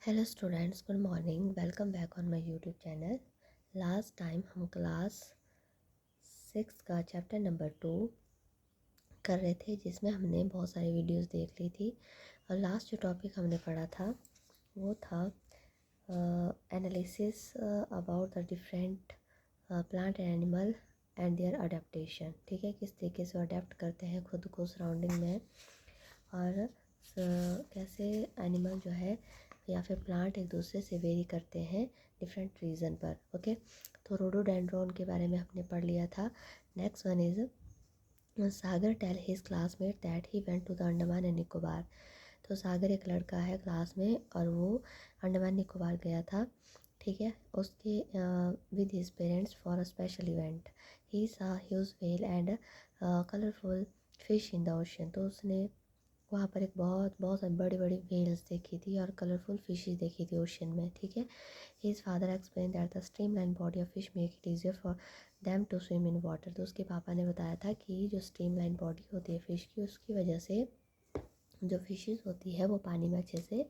Hello students, good morning. Welcome back on my YouTube channel. Last time हम class 6 का chapter number 2 कर रहे थे, जिसमें हमने बहुत सारी वीडियोस देख ली थी। और लास्ट जो टॉपिक हमने पढ़ा था वो था analysis about the different plant and animal and their adaptation. ठीक है, किस तरीके से अडेप्ट करते हैं खुद को सराउंडिंग में, और कैसे एनिमल जो है या फिर प्लांट एक दूसरे से वेरी करते हैं डिफरेंट रीज़न पर। ओके, तो रोडोडेंड्रॉन के बारे में हमने पढ़ लिया था। Next one is Sagar tell his classmate that he went to the Andaman and Nicobar. तो सागर एक लड़का है क्लास में और वो अंडमान निकोबार गया था। ठीक है, उसके with his parents for a special event. He saw huge whale and colourful fish in the ocean. तो उसने वहाँ पर एक बहुत बहुत बड़ी बड़ी व्हेल्स देखी थी और कलरफुल फिशेस देखी थी ओशन में। ठीक है, his father explain that the streamline body of fish make it easier for them to swim in water. तो उसके पापा ने बताया था कि जो स्ट्रीमलाइन बॉडी होती है फ़िश की, उसकी वजह से जो फिशेस होती है वो पानी में अच्छे से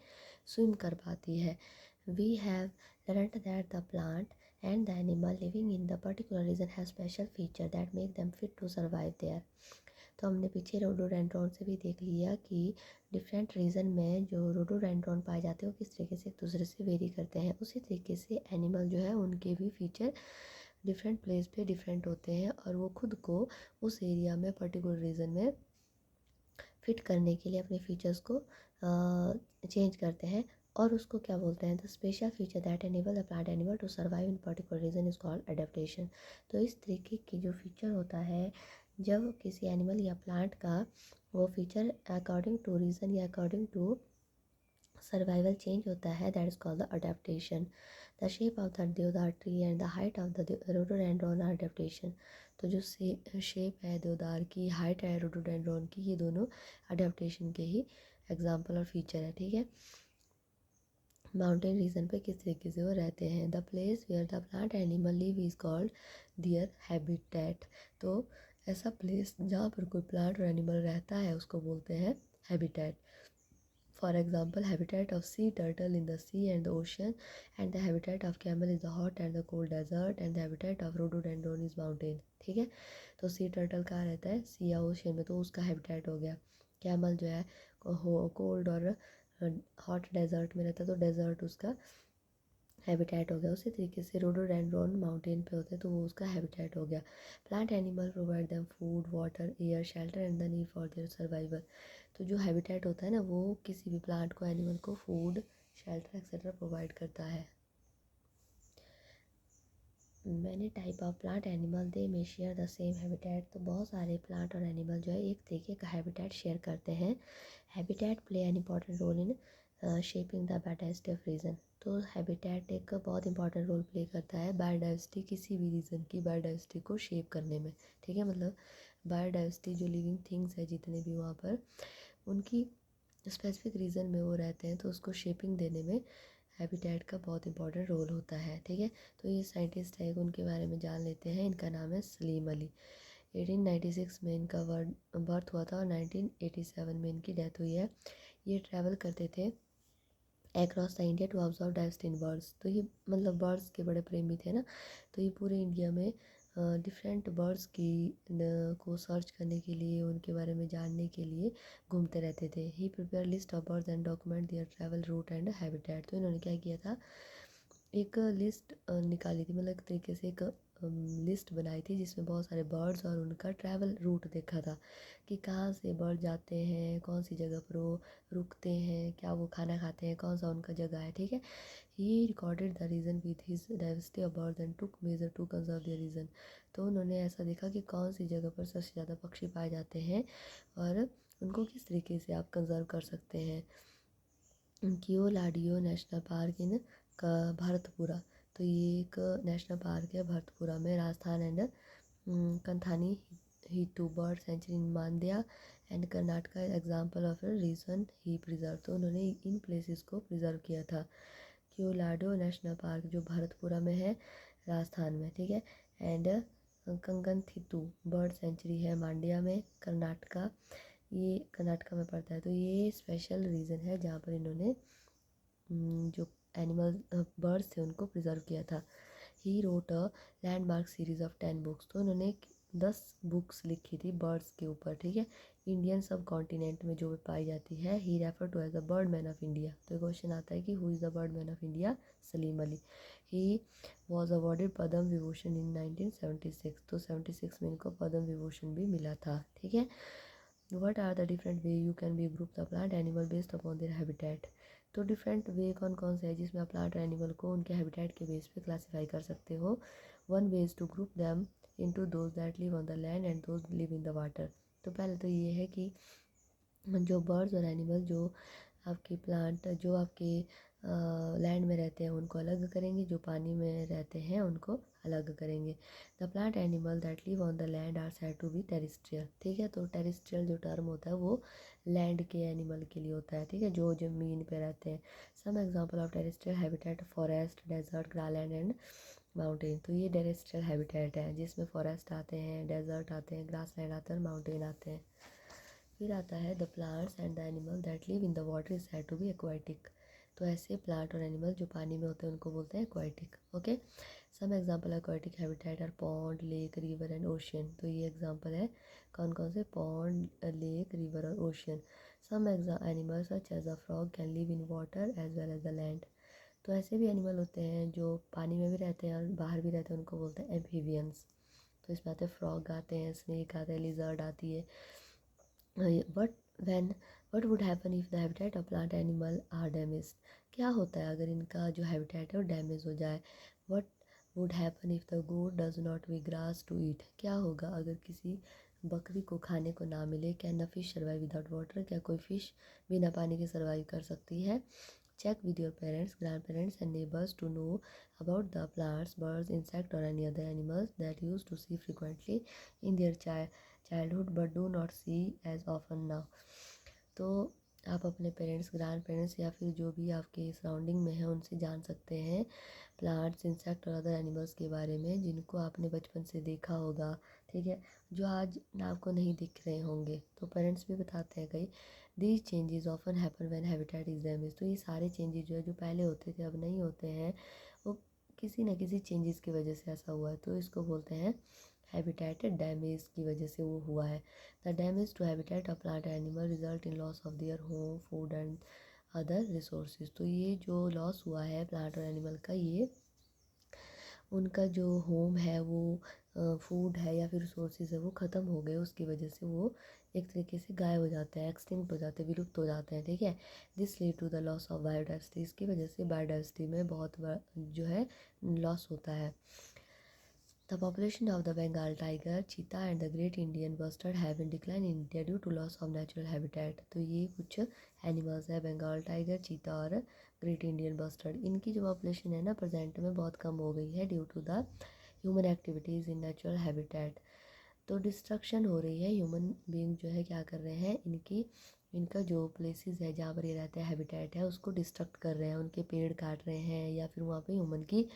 स्विम कर पाती है। We have learned that the plant and the animal living in the particular region have special feature that make them fit to survive there. तो हमने पीछे रोडोडेंड्रॉन से भी देख लिया कि डिफरेंट रीजन में जो रोडोडेंड्रॉन पाए जाते हैं वो किस तरीके से एक दूसरे से वेरी करते हैं। उसी तरीके से एनिमल जो है उनके भी फीचर डिफरेंट प्लेस पे डिफरेंट होते हैं और वो खुद को उस एरिया में पर्टिकुलर रीजन में फिट करने के लिए अपने फीचर्स को चेंज करते हैं। और उसको क्या बोलते हैं, the special feature that enable the plant animal to survive in particular region is called adaptation. तो इस तरीके की जो फीचर होता है जब किसी एनिमल या प्लांट का वो फीचर अकॉर्डिंग टू रीजन या अकॉर्डिंग टू सर्वाइवल चेंज होता है, that is called the adaptation. The shape of the deodar tree and the height of the rhododendron are adaptation. तो जो शेप है देवदार की, हाइट है रोडोडेंड्रॉन की, ये दोनों अडेप्टेशन के ही एग्जाम्पल और फीचर है। ठीक है, माउंटेन रीजन पे किस तरीके से वो रहते हैं। The place where the plant animal live is called their habitat. तो ऐसा प्लेस जहाँ पर कोई प्लांट और एनिमल रहता है उसको बोलते हैं habitat. For example, habitat of sea turtle in the sea and the ocean, and the habitat of camel is the hot and the cold desert, and the habitat of rhododendron is mountain. ठीक है, तो sea turtle कहाँ रहता है, सी या ocean में, तो उसका हैबिटेट हो गया। कैमल जो है कोल्ड और हॉट डेजर्ट में रहता है, तो डेजर्ट उसका हैबिटेट हो गया। उसी तरीके से रोडोडेंड्रॉन माउंटेन पे होते हैं तो वो उसका हैबिटेट हो गया। Plant animal provide them food water air shelter and the need for their survival. तो जो हैबिटेट होता है ना, वो किसी भी प्लांट को एनिमल को फूड शेल्टर एक्सेट्रा प्रोवाइड करता है। Many type of plant animal they may share the same habitat. तो बहुत सारे प्लांट और एनिमल जो है एक तरीके का हैबिटेट शेयर करते हैं। Habitat play an important role in shaping the biodiversity of region. तो हैबिटेट एक बहुत इंपॉर्टेंट रोल प्ले करता है बायोडाइवर्सिटी, किसी भी रीजन की बायोडाइवर्सिटी को शेप करने में। ठीक है, मतलब बायोडाइवर्सिटी जो लिविंग थिंग्स है जितने भी वहाँ पर, उनकी स्पेसिफिक रीजन में वो रहते हैं तो उसको शेपिंग देने में हैबिटेट का बहुत इंपॉर्टेंट रोल होता है। ठीक है, तो ये साइंटिस्ट है, उनके बारे में जान लेते हैं। इनका नाम है सलीम अली। 1896 में इनका बर्थ हुआ था और 1987 में इनकी डेथ हुई है। ये ट्रैवल करते थे across the India to observe diversity in birds. तो ये मतलब बर्ड्स के बड़े प्रेमी थे ना, तो ये पूरे इंडिया में डिफरेंट बर्ड्स की को सर्च करने के लिए, उनके बारे में जानने के लिए घूमते रहते थे। He prepare list of birds and document their travel route and habitat. तो इन्होंने क्या किया था, एक लिस्ट निकाली थी, मतलब एक तरीके से एक लिस्ट बनाई थी जिसमें बहुत सारे बर्ड्स और उनका ट्रैवल रूट देखा था कि कहाँ से बर्ड जाते हैं, कौन सी जगह पर वो रुकते हैं, क्या वो खाना खाते हैं, कौन सा उनका जगह है। ठीक है, he recorded the region with his diversity of birds and took measure to conserve their region. तो उन्होंने ऐसा देखा कि कौन सी जगह पर सबसे ज़्यादा पक्षी पाए जाते हैं और उनको किस तरीके से आप कंजर्व कर सकते हैं। कियोलाडियो नेशनल पार्क इन का भरतपुरा। तो ये एक नेशनल पार्क है भरतपुरा में, Rajasthan and Ranganathittu bird sanctuary in Mandya and Karnataka example of region he preserve. तो उन्होंने इन प्लेसेस को प्रिजर्व किया था। क्योलाडो नेशनल पार्क जो भरतपुरा में है राजस्थान में। ठीक है, एंड कंगनथिटू बर्ड सेंचुरी है मांड्या में कर्नाटका, ये कर्नाटका में पड़ता है। तो ये स्पेशल रीज़न है जहाँ पर इन्होंने जो एनिमल बर्ड्स थे उनको प्रिजर्व किया था। He wrote a landmark series of 10 books, तो उन्होंने 10 बुक्स लिखी थी बर्ड्स के ऊपर, ठीक है, इंडियन सब कॉन्टिनेंट में जो भी पाई जाती है। He refer to as the bird man of India, तो क्वेश्चन आता है कि who is the bird man of India? Salim Ali. He was awarded Padma Vibhushan in 1976, तो 76 में इनको पद्म विभूषण भी मिला था, ठीक है। What are the different way you can be group the plant animal based upon their habitat, तो डिफरेंट वे कौन कौन से है जिसमें आप प्लांट और एनिमल को उनके हैबिटेट के बेस पे क्लासीफाई कर सकते हो। One way is to group them into those that live on the land and those live in the water. तो पहले तो ये है कि जो बर्ड्स और एनिमल जो आपके प्लांट जो आपके लैंड में रहते हैं उनको अलग करेंगे, जो पानी में रहते हैं उनको अलग करेंगे। The plant animal that live on the land are said to be terrestrial, ठीक है। तो टेरिस्ट्रियल जो टर्म होता है वो लैंड के एनिमल के लिए होता है, ठीक है, जो ज़मीन पे रहते हैं। Some example of terrestrial habitat forest, desert, grassland and mountain, तो ये टेरिस्ट्रियल हैबिटेट है जिसमें फॉरेस्ट आते हैं, डेजर्ट आते हैं, ग्रासलैंड आते हैं, माउंटेन आते हैं। फिर आता है the plants and the animal that live in the water is said to be aquatic, तो ऐसे प्लांट और एनिमल जो पानी में होते हैं उनको बोलते हैं aquatic, okay. Some example aquatic habitat are pond, lake, river and ocean, तो ये एग्जांपल है कौन कौन से, पॉन्ड, लेक, रिवर और ocean. Some animals such as a frog can live in water as well as the land, तो ऐसे भी एनिमल होते हैं जो पानी में भी रहते हैं और बाहर भी रहते हैं, उनको बोलते हैं एम्फीबियंस। तो इसमें आते हैं फ्रॉग आते हैं, स्नेक आते हैं, लिजर्ड आती है। But when what would happen if the habitat of plant animal are damaged, क्या होता है अगर इनका जो हैबिटेट है वो डैमेज हो जाए। what would happen if the goat does not be grass to eat, क्या होगा अगर किसी बकरी को खाने को ना मिले। Can the fish survive without water, क्या कोई फिश बिना पानी के सर्वाइव कर सकती है। Check with your parents, grandparents and neighbours to know about the plants, birds, insect और any other animals that use to see frequently in their childhood but do not see as often now, तो आप अपने parents, grand parents या फिर जो भी आपके surrounding में है उनसे जान सकते हैं प्लांट्स, इंसेक्ट और अदर एनिमल्स के बारे में जिनको आपने बचपन से देखा होगा, ठीक है, जो आज आपको नहीं दिख रहे होंगे। तो पेरेंट्स भी बताते हैं कई these changes often happen when habitat is damage, तो ये सारे चेंजेस जो है जो पहले होते थे अब नहीं होते हैं, वो किसी न किसी चेंजेस की वजह से ऐसा हुआ है, तो इसको बोलते हैं हैबिटेट डैमेज की वजह से वो हुआ है। The damage to habitat of plant animal result in loss of their home, food and other resources, तो ये जो लॉस हुआ है प्लांट और एनिमल का, ये उनका जो होम है वो फूड है या फिर रिसोर्सेज है वो ख़त्म हो गए, उसकी वजह से वो एक तरीके से गायब हो जाते हैं, एक्सटिंक्ट हो जाते हैं, विलुप्त हो जाते हैं, ठीक है। This lead to the loss of biodiversity, इसकी वजह से बायोडाइवर्सिटी में बहुत जो है लॉस होता है। The population of the Bengal tiger, cheetah and the great Indian bustard have in decline in India due to loss of natural habitat, तो ये कुछ एनिमल्स है बंगाल टाइगर, चीता और ग्रेट इंडियन बस्टर्ड, इनकी जो पॉपुलेशन है ना प्रेजेंट में बहुत कम हो गई है due to the human activities in natural habitat, तो डिस्ट्रक्शन हो रही है, ह्यूमन बीइंग जो है क्या कर रहे हैं इनका जो प्लेसेस है जहाँ पर ये रहते हैं हैबिटेट है उसको डिस्ट्रक्ट कर रहे हैं, उनके पेड़ काट रहे हैं या फिर वहाँ पे ह्यूमन की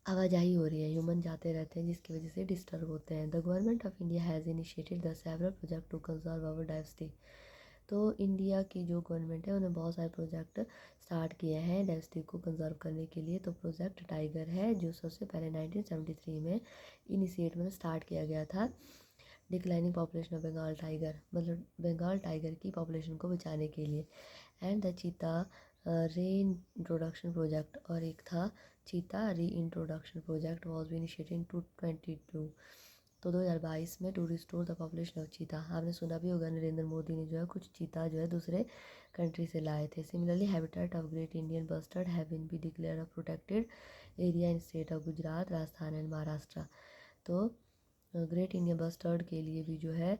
आवाजाही हो रही है, ह्यूमन जाते रहते हैं जिसकी वजह से डिस्टर्ब होते हैं। The government of India has initiated the several project to conserve our diversity, तो इंडिया की जो गवर्नमेंट है उन्हें बहुत सारे प्रोजेक्ट स्टार्ट किए हैं डाइवर्सिटी को कंजर्व करने के लिए। तो प्रोजेक्ट टाइगर है जो सबसे पहले 1973 में इनिशिएट मतलब स्टार्ट किया गया था, declining population of Bengal tiger, मतलब बंगाल टाइगर की पॉपुलेशन को बचाने के लिए। एंड द चीता री इंट्रोडक्शन प्रोजेक्ट, और एक था cheetah reintroduction project was initiated in 2022, तो 2022 में to restore the population of cheetah. आपने सुना भी होगा नरेंद्र मोदी ने जो है कुछ चीता जो है दूसरे कंट्री से लाए थे। Similarly habitat of great Indian bustard have been be declare of protected area in state of Gujarat, Rajasthan and Maharashtra, तो ग्रेट इंडियन बस्टर्ड के लिए भी जो है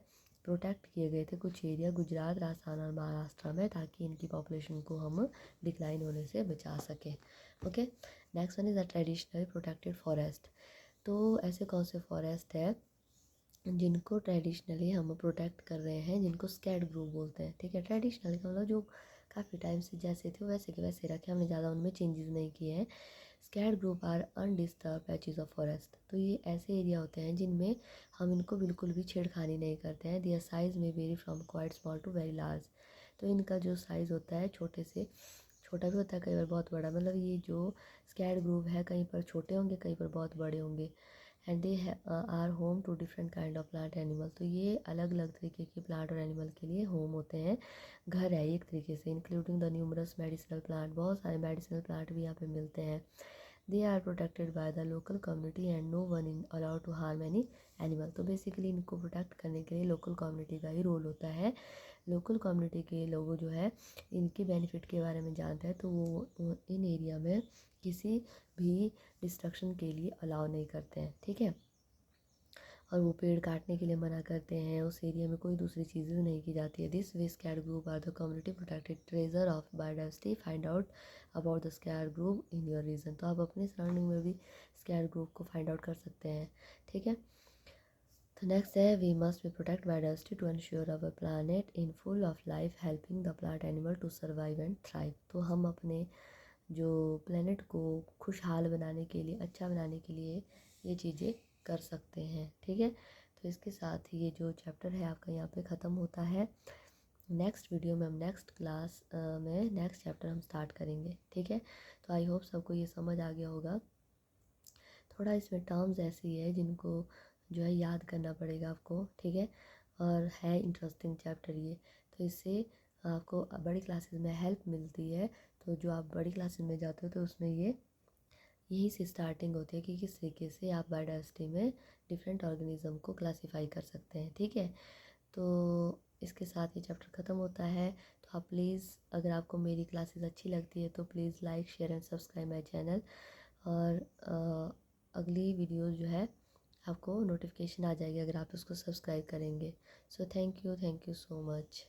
प्रोटेक्ट किए गए थे कुछ एरिया गुजरात, राजस्थान और महाराष्ट्र में, ताकि इनकी पॉपुलेशन को हम डिक्लाइन होने से बचा सकें, okay. Next one is the traditional protected forest, तो ऐसे कौन से फॉरेस्ट है जिनको ट्रेडिशनली हम प्रोटेक्ट कर रहे हैं, जिनको स्कैड ग्रुप बोलते हैं, ठीक है। ट्रेडिशनली का मतलब जो काफ़ी टाइम से जैसे थे वैसे के वैसे रखे, हमने ज़्यादा उनमें चेंजेस नहीं किए हैं। Sacred group are undisturbed patches of forest, तो ये ऐसे एरिया होते हैं जिनमें हम इनको बिल्कुल भी छेड़खानी नहीं करते हैं। दियर साइज़ में vary from quite small to very large, तो इनका जो साइज़ होता है छोटा भी होता है, कई बार बहुत बड़ा। मतलब ये जो स्कैड ग्रुप है कहीं पर छोटे होंगे, कहीं पर बहुत बड़े होंगे। And they are home to different kind of plant animal. तो ये अलग अलग तरीके के प्लांट और एनिमल के लिए होम होते हैं, घर है एक तरीके से। Including the numerous medicinal plant, बहुत सारे मेडिसिनल प्लांट भी यहाँ पे मिलते हैं। They are protected by the local community and no one in allowed to harm any animal. तो बेसिकली इनको प्रोटेक्ट करने के लिए लोकल कम्युनिटी का ही रोल होता है। लोकल कम्युनिटी के लोगों जो है इनके बेनिफिट के बारे में जानते हैं, तो वो इन एरिया में किसी भी डिस्ट्रक्शन के लिए अलाउ नहीं करते हैं, ठीक है। और वो पेड़ काटने के लिए मना करते हैं, उस एरिया में कोई दूसरी चीज़ भी नहीं की जाती है। This way sacred group are the community protected treasure of biodiversity. Find out about the sacred group in your region. तो आप अपने सराउंडिंग में भी स्कैड ग्रुप को फाइंड आउट कर सकते हैं, ठीक है। तो नेक्स्ट है we must be protect biodiversity to ensure our planet in full of life helping the plant animal to survive and thrive. तो हम अपने जो प्लेनेट को खुशहाल बनाने के लिए, अच्छा बनाने के लिए ये चीज़ें कर सकते हैं, ठीक है। तो इसके साथ ही ये जो चैप्टर है आपका यहाँ पे ख़त्म होता है। नेक्स्ट वीडियो में हम नेक्स्ट क्लास में नेक्स्ट चैप्टर हम स्टार्ट करेंगे, ठीक है। तो आई होप सबको ये समझ आ गया होगा। थोड़ा इसमें टर्म्स ऐसी है जिनको जो है याद करना पड़ेगा आपको, ठीक है। और है इंटरेस्टिंग चैप्टर ये, तो इससे आपको बड़ी क्लासेस में हेल्प मिलती है। तो जो आप बड़ी क्लासेस में जाते हो तो उसमें ये यही से स्टार्टिंग होती है कि किस तरीके से आप बायोडाइवर्सिटी में डिफरेंट ऑर्गेनिज्म को क्लासीफाई कर सकते हैं, ठीक है। तो इसके साथ ये चैप्टर ख़त्म होता है। तो आप प्लीज़, अगर आपको मेरी क्लासेस अच्छी लगती है तो please like share and subscribe my channel. और अगली वीडियो जो है आपको नोटिफिकेशन आ जाएगी अगर आप उसको सब्सक्राइब करेंगे। So thank you so much.